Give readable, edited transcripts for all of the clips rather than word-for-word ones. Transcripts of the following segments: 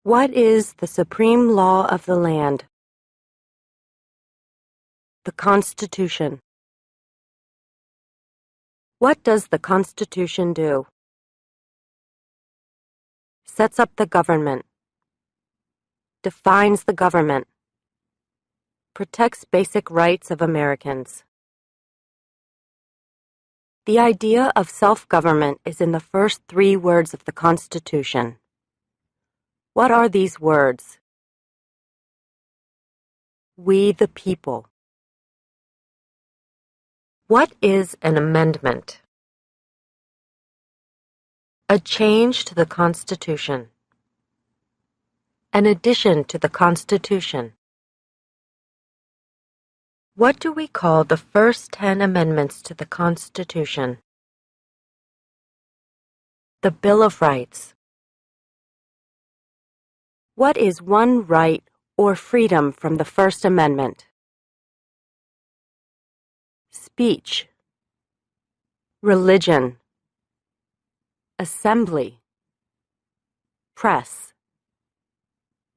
What is the supreme law of the land? The Constitution. What does the Constitution do? Sets up the government. Defines the government. Protects basic rights of Americans. The idea of self-government is in the first 3 words of the Constitution. What are these words? We the people. What is an amendment? A change to the Constitution. An addition to the Constitution. What do we call the first 10 amendments to the Constitution? The Bill of Rights. What is one right or freedom from the First Amendment? Speech. Religion. Assembly. Press.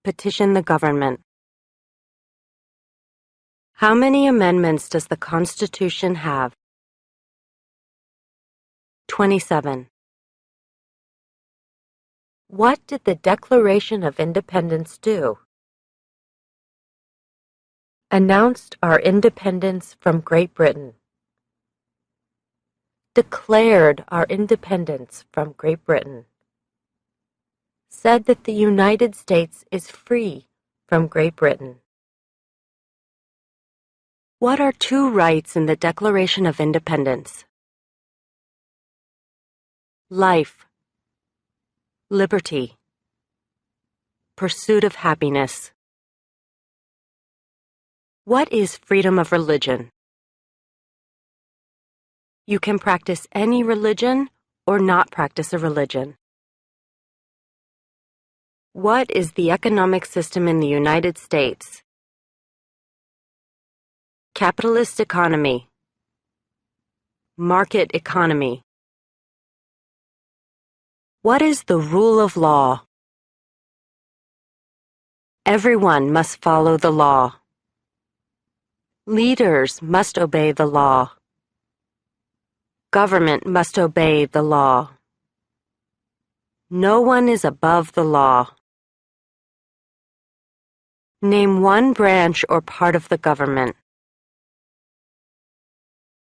Petition the government. How many amendments does the Constitution have? 27. What did the Declaration of Independence do? Announced our independence from Great Britain. Declared our independence from Great Britain. Said that the United States is free from Great Britain. What are 2 rights in the Declaration of Independence? Life. Liberty. Pursuit of happiness. What is freedom of religion? You can practice any religion or not practice a religion. What is the economic system in the United States? Capitalist economy. Market economy. What is the rule of law? Everyone must follow the law. Leaders must obey the law. Government must obey the law. No one is above the law. Name one branch or part of the government.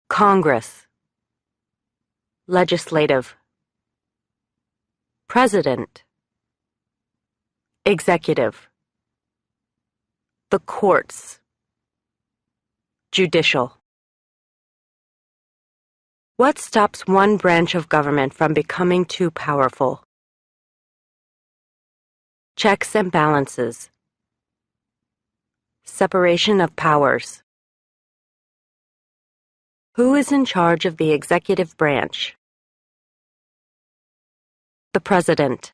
Congress. Legislative. President. Executive. The courts. Judicial. What stops one branch of government from becoming too powerful? Checks and balances. Separation of powers. Who is in charge of the executive branch? The President.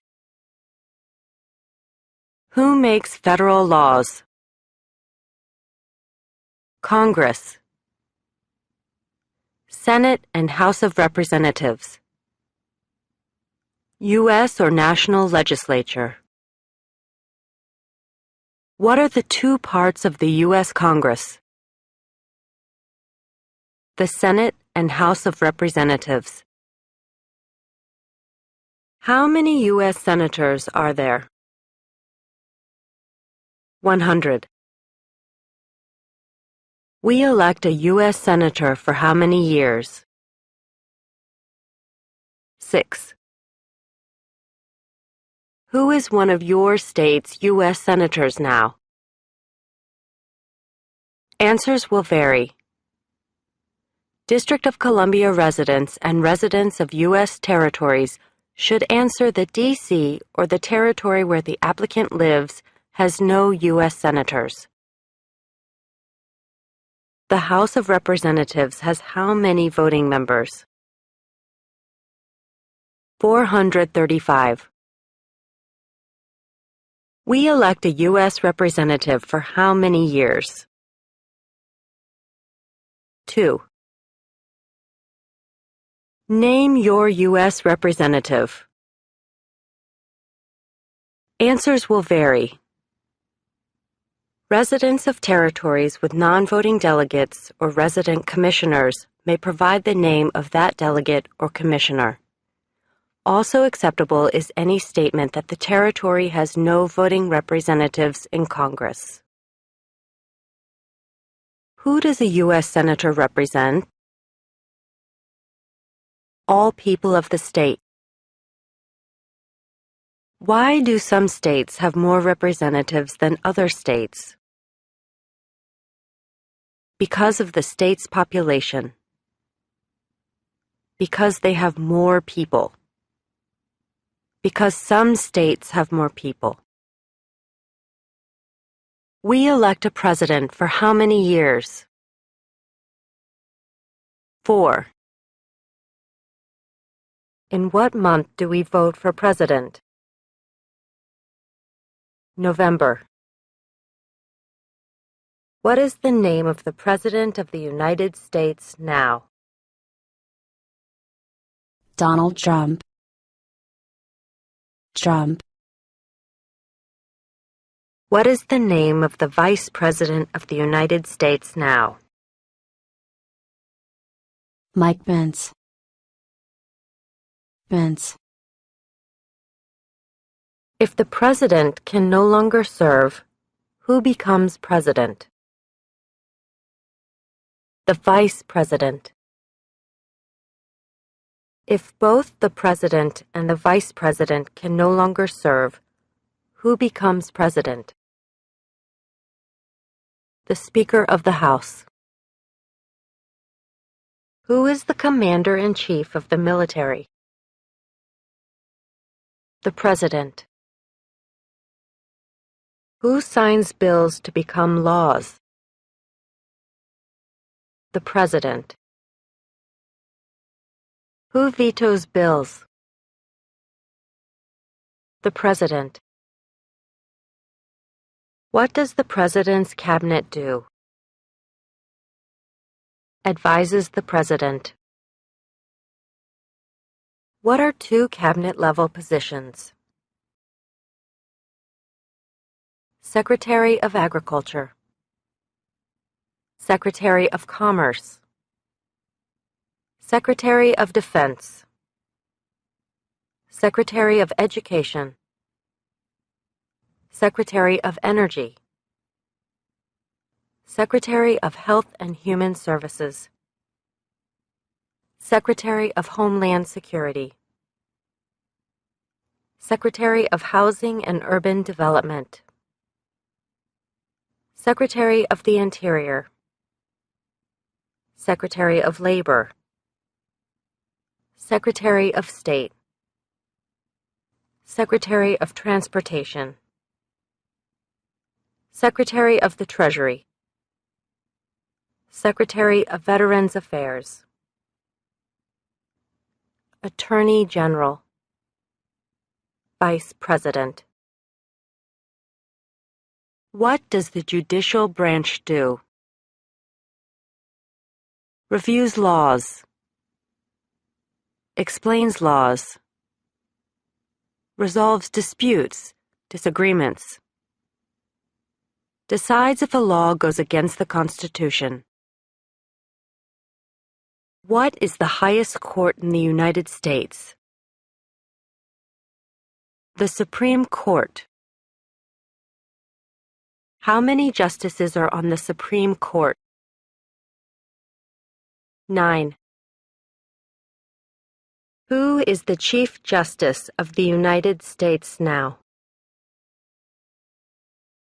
Who makes federal laws? Congress. Senate and House of Representatives. U.S. or national legislature. What are the 2 parts of the U.S. Congress? The Senate and House of Representatives. How many U.S. senators are there? 100. We elect a U.S. senator for how many years? 6. Who is one of your state's U.S. senators now? Answers will vary. District of Columbia residents and residents of U.S. territories should answer that D.C. or the territory where the applicant lives has no U.S. senators. The House of Representatives has how many voting members? 435. We elect a U.S. representative for how many years? 2. Name your U.S. representative. Answers will vary. Residents of territories with non-voting delegates or resident commissioners may provide the name of that delegate or commissioner. Also acceptable is any statement that the territory has no voting representatives in Congress. Who does a U.S. Senator represent? All people of the state. Why do some states have more representatives than other states? Because of the state's population. Because they have more people. Because some states have more people. We elect a president for how many years? 4. In what month do we vote for president? November. What is the name of the President of the United States now? Donald Trump. Trump. What is the name of the Vice President of the United States now? Mike Pence. Pence. If the President can no longer serve, who becomes President? The Vice President. If both the President and the Vice President can no longer serve, who becomes President? The Speaker of the House. Who is the Commander-in-Chief of the military? The President. Who signs bills to become laws? The President. Who vetoes bills? The President. What does the President's cabinet do? Advises the President. What are two cabinet-level positions? Secretary of Agriculture. Secretary of Commerce. Secretary of Defense. Secretary of Education. Secretary of Energy. Secretary of Health and Human Services. Secretary of Homeland Security. Secretary of Housing and Urban Development. Secretary of the Interior. Secretary of Labor. Secretary of State. Secretary of Transportation. Secretary of the Treasury. Secretary of Veterans Affairs. Attorney General. Vice President. What does the judicial branch do? Reviews laws. Explains laws. Resolves disputes, disagreements. Decides if a law goes against the Constitution. What is the highest court in the United States? The Supreme Court. How many justices are on the Supreme Court? 9. Who is the Chief Justice of the United States now?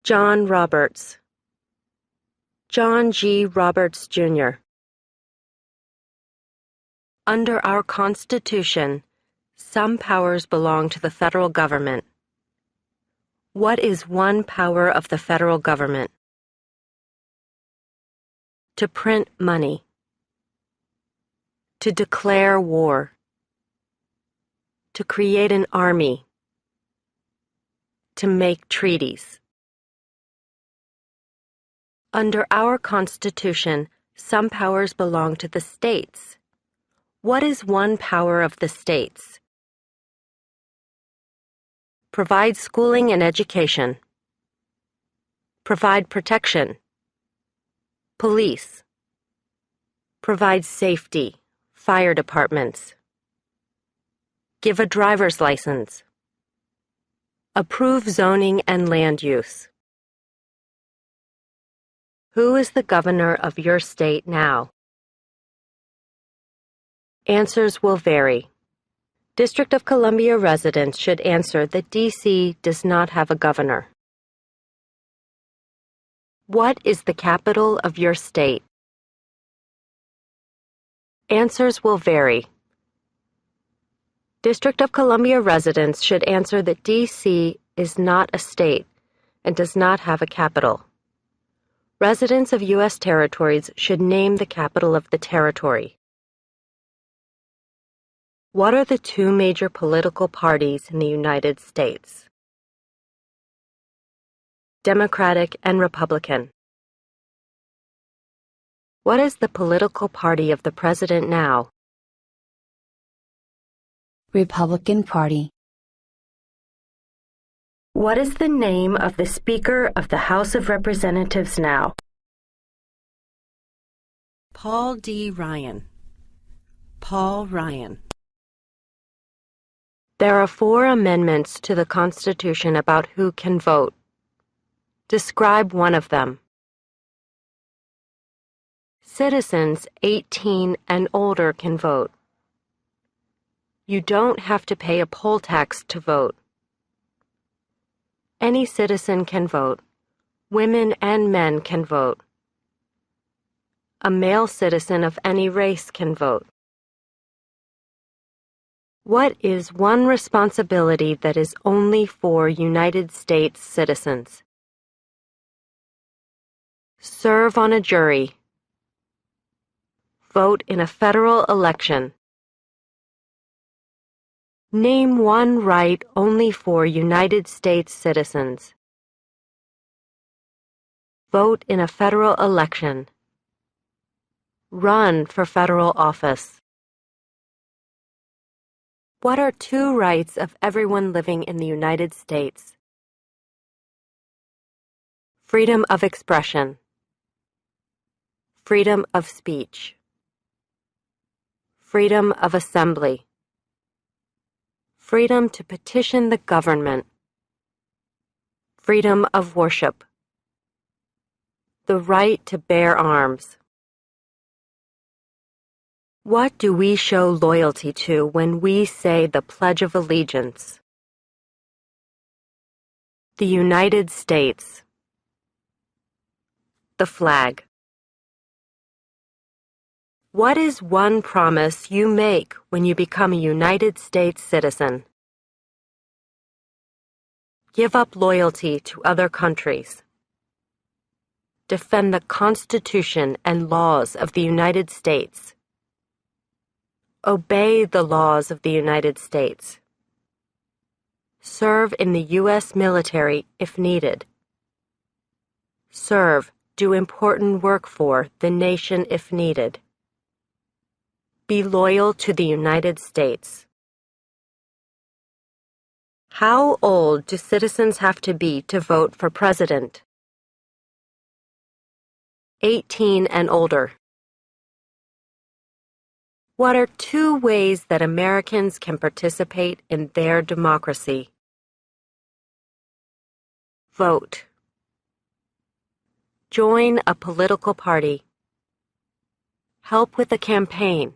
John Roberts. John G. Roberts, Jr. Under our Constitution, some powers belong to the federal government. What is one power of the federal government? To print money. To declare war. To create an army. To make treaties. Under our Constitution, some powers belong to the states. What is one power of the states? Provide schooling and education. Provide protection. Police. Provide safety. Fire departments. Give a driver's license. Approve zoning and land use. Who is the governor of your state now? Answers will vary. District of Columbia residents should answer that D.C. does not have a governor. What is the capital of your state? Answers will vary. District of Columbia residents should answer that D.C. is not a state and does not have a capital. Residents of U.S. territories should name the capital of the territory. What are the two major political parties in the United States? Democratic and Republican. What is the political party of the president now? Republican Party. What is the name of the Speaker of the House of Representatives now? Paul D. Ryan. Paul Ryan. There are 4 amendments to the Constitution about who can vote. Describe one of them. Citizens 18 and older can vote. You don't have to pay a poll tax to vote. Any citizen can vote. Women and men can vote. A male citizen of any race can vote. What is one responsibility that is only for United States citizens? Serve on a jury. Vote in a federal election. Name one right only for United States citizens. Vote in a federal election. Run for federal office. What are 2 rights of everyone living in the United States? Freedom of expression. Freedom of speech. Freedom of assembly. Freedom to petition the government. Freedom of worship. The right to bear arms. What do we show loyalty to when we say the Pledge of Allegiance? The United States. The flag. What is one promise you make when you become a United States citizen? Give up loyalty to other countries. Defend the Constitution and laws of the United States. Obey the laws of the United States. Serve in the U.S. military if needed. Serve, do important work for the nation if needed. Be loyal to the United States. How old do citizens have to be to vote for president? 18 and older. What are 2 ways that Americans can participate in their democracy? Vote. Join a political party. Help with a campaign.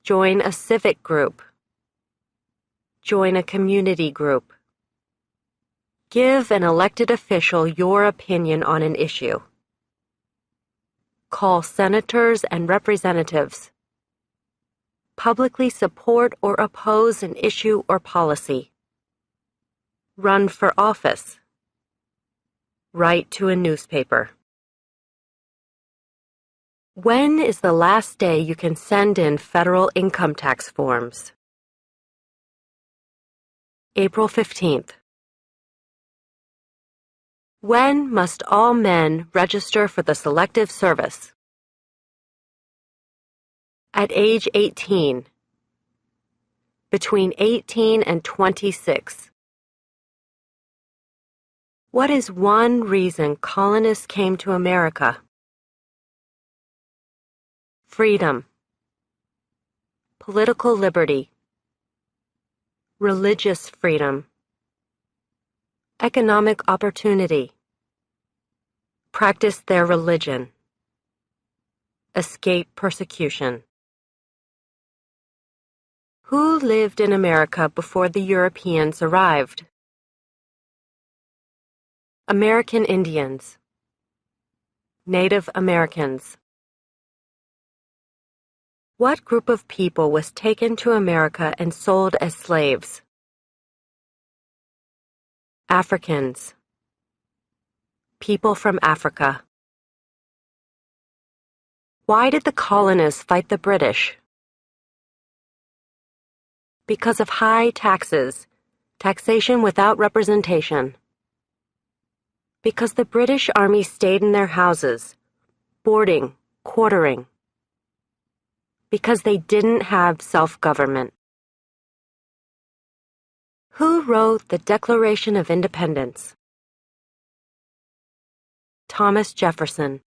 Join a civic group. Join a community group. Give an elected official your opinion on an issue. Call senators and representatives. Publicly support or oppose an issue or policy. Run for office. Write to a newspaper. When is the last day you can send in federal income tax forms? April 15th. When must all men register for the Selective Service? At age 18. between 18 and 26. What is one reason colonists came to America? Freedom, political liberty, religious freedom, economic opportunity, practice their religion, escape persecution. Who lived in America before the Europeans arrived? American Indians, Native Americans. What group of people was taken to America and sold as slaves? Africans, people from Africa. Why did the colonists fight the British? Because of high taxes, taxation without representation. Because the British Army stayed in their houses, boarding, quartering. Because they didn't have self-government. Who wrote the Declaration of Independence? Thomas Jefferson.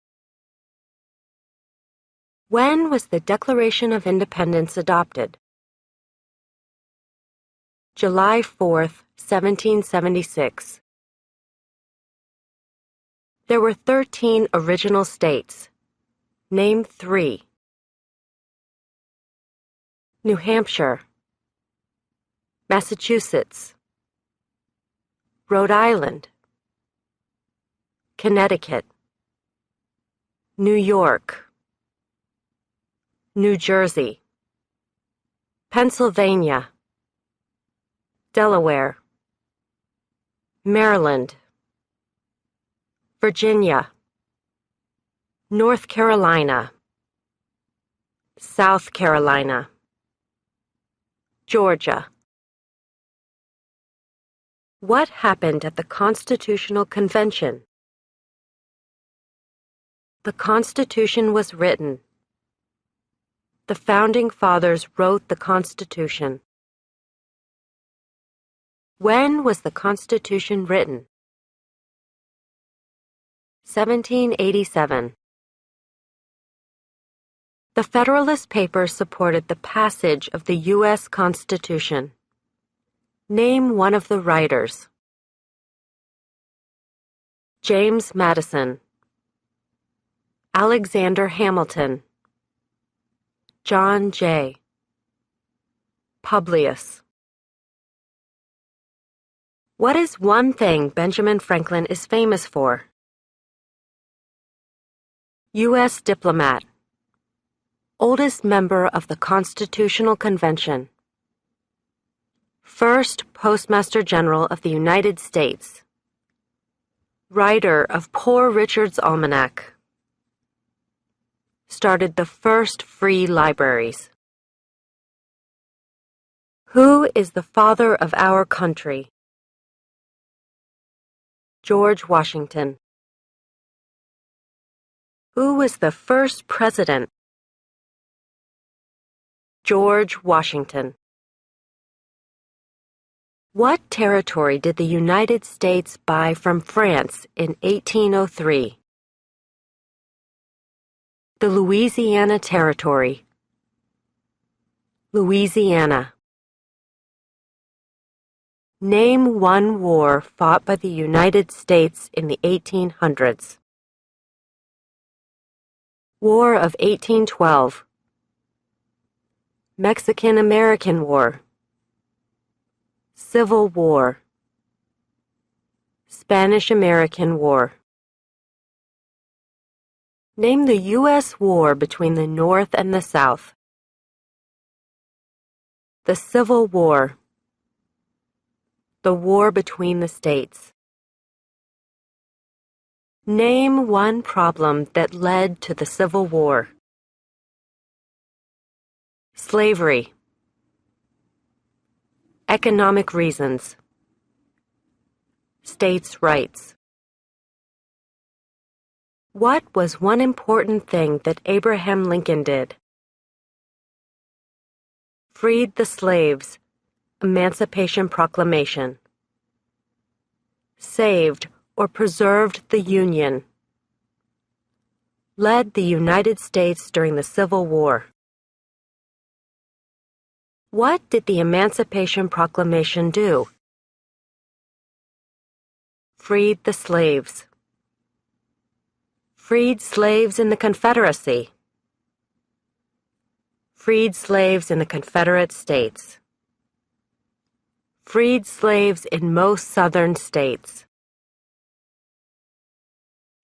When was the Declaration of Independence adopted? July 4th, 1776. There were 13 original states. Name 3. New Hampshire, Massachusetts, Rhode Island, Connecticut, New York, New Jersey, Pennsylvania, Delaware, Maryland, Virginia, North Carolina, South Carolina, Georgia. What happened at the Constitutional Convention? The Constitution was written. The Founding Fathers wrote the Constitution. When was the Constitution written? 1787. The Federalist Papers supported the passage of the U.S. Constitution. Name one of the writers. James Madison, Alexander Hamilton, John Jay, Publius. What is one thing Benjamin Franklin is famous for? U.S. diplomat, oldest member of the Constitutional Convention, first Postmaster General of the United States, writer of Poor Richard's Almanac, started the first free libraries. Who is the father of our country? George Washington. Who was the first president? George Washington. What territory did the United States buy from France in 1803? The Louisiana Territory. Louisiana. Name one war fought by the United States in the 1800s. War of 1812. Mexican-American War. Civil War. Spanish-American War. Name the U.S. war between the North and the South. The Civil War. The war between the states. Name one problem that led to the Civil War. Slavery. Economic reasons. States' rights. What was one important thing that Abraham Lincoln did? Freed the slaves Emancipation Proclamation. Saved or preserved the Union. Led the United States during the Civil War. What did the Emancipation Proclamation do? Freed the slaves. Freed slaves in the Confederacy. Freed slaves in the Confederate States. Freed slaves in most Southern states.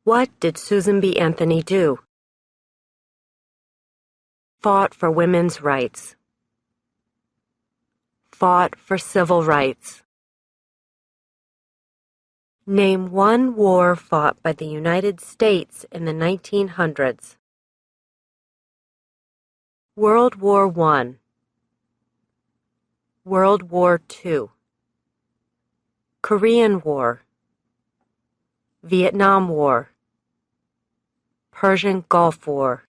What did Susan B. Anthony do? Fought for women's rights. Fought for civil rights. Name one war fought by the United States in the 1900s. World War I. World War II. Korean War. Vietnam War. Persian Gulf War.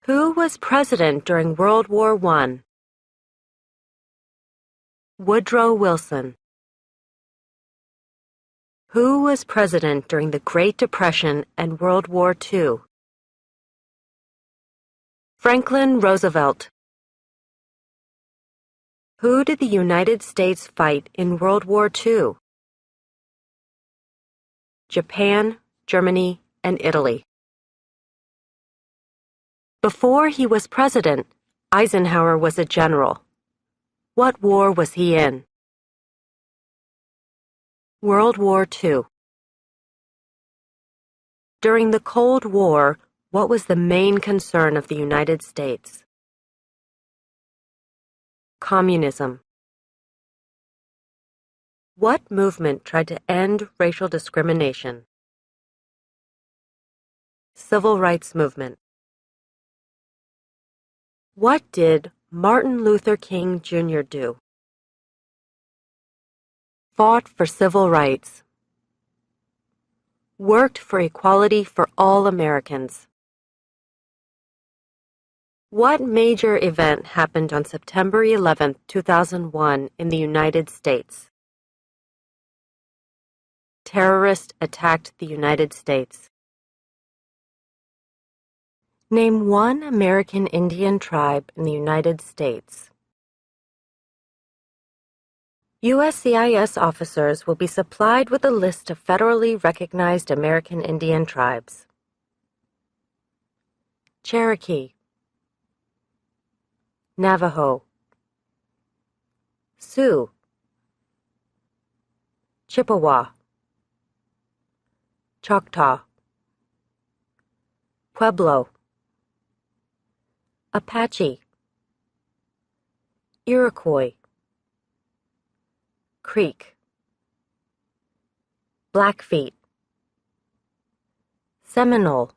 Who was president during World War I? Woodrow Wilson. Who was president during the Great Depression and World War II? Franklin Roosevelt. Who did the United States fight in World War II? Japan, Germany, and Italy. Before he was president, Eisenhower was a general. What war was he in? World War II. During the Cold War, what was the main concern of the United States? Communism. What movement tried to end racial discrimination? Civil rights movement. What did Martin Luther King Jr. do? Fought for civil rights. Worked for equality for all Americans. What major event happened on September 11, 2001 in the United States? Terrorists attacked the United States. Name one American Indian tribe in the United States. USCIS officers will be supplied with a list of federally recognized American Indian tribes. Cherokee, Navajo, Sioux, Chippewa, Choctaw, Pueblo, Apache, Iroquois, Creek, Blackfeet, Seminole,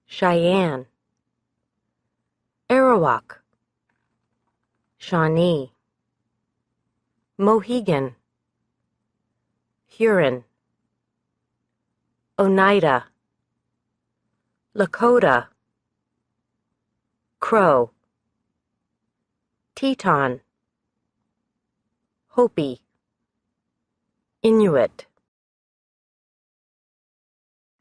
Cheyenne, Arawak, Shawnee, Mohegan, Huron, Oneida, Lakota, Crow, Teton, Hopi, Inuit.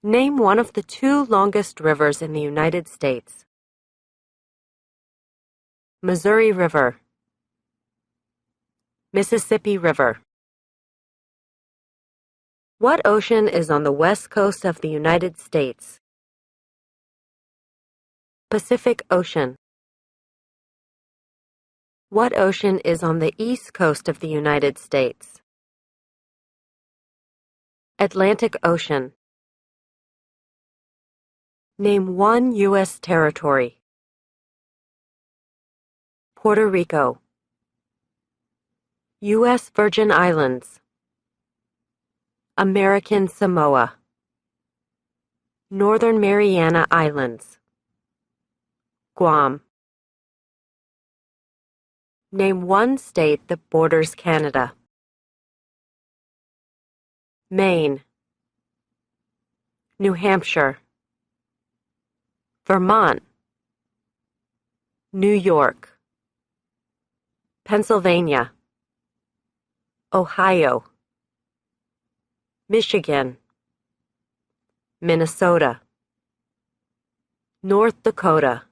Name one of the two longest rivers in the United States. Missouri River, Mississippi River. What ocean is on the west coast of the United States? Pacific Ocean. What ocean is on the east coast of the United States? Atlantic Ocean. Name one U.S. territory. Puerto Rico. U.S. Virgin Islands. American Samoa. Northern Mariana Islands. Guam. Name one state that borders Canada. Maine. New Hampshire. Vermont. New York. Pennsylvania, Ohio, Michigan, Minnesota, North Dakota,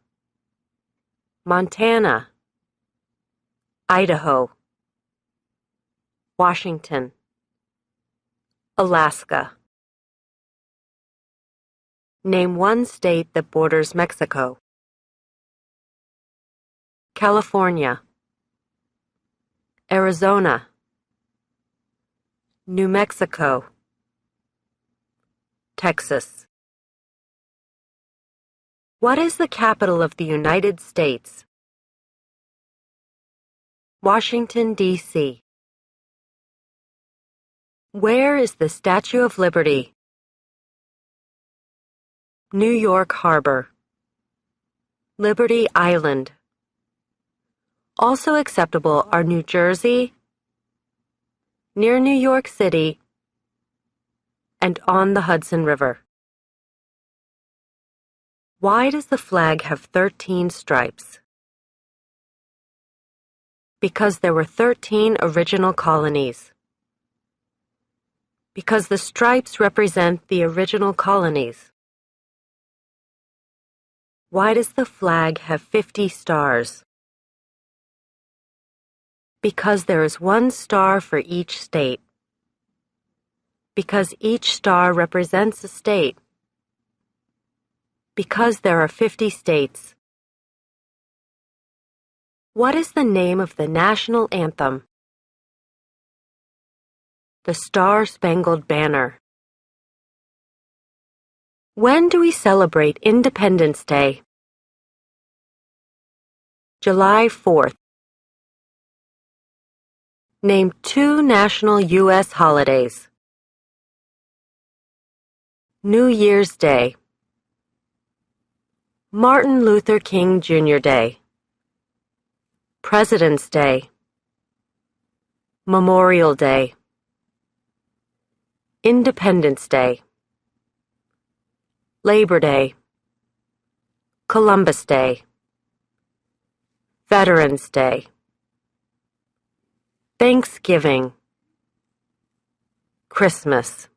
Montana, Idaho, Washington, Alaska. Name one state that borders Mexico. California, Arizona, New Mexico, Texas. What is the capital of the United States? Washington, D.C. Where is the Statue of Liberty? New York Harbor, Liberty Island. Also acceptable are New Jersey, near New York City, and on the Hudson River. Why does the flag have 13 stripes? Because there were 13 original colonies. Because the stripes represent the original colonies. Why does the flag have 50 stars? Because there is one star for each state. Because each star represents a state. Because there are 50 states. What is the name of the national anthem? The Star-Spangled Banner. When do we celebrate Independence Day? July 4th. Name two national U.S. holidays. New Year's Day. Martin Luther King Jr. Day. President's Day. Memorial Day. Independence Day. Labor Day. Columbus Day. Veterans Day. Thanksgiving. Christmas.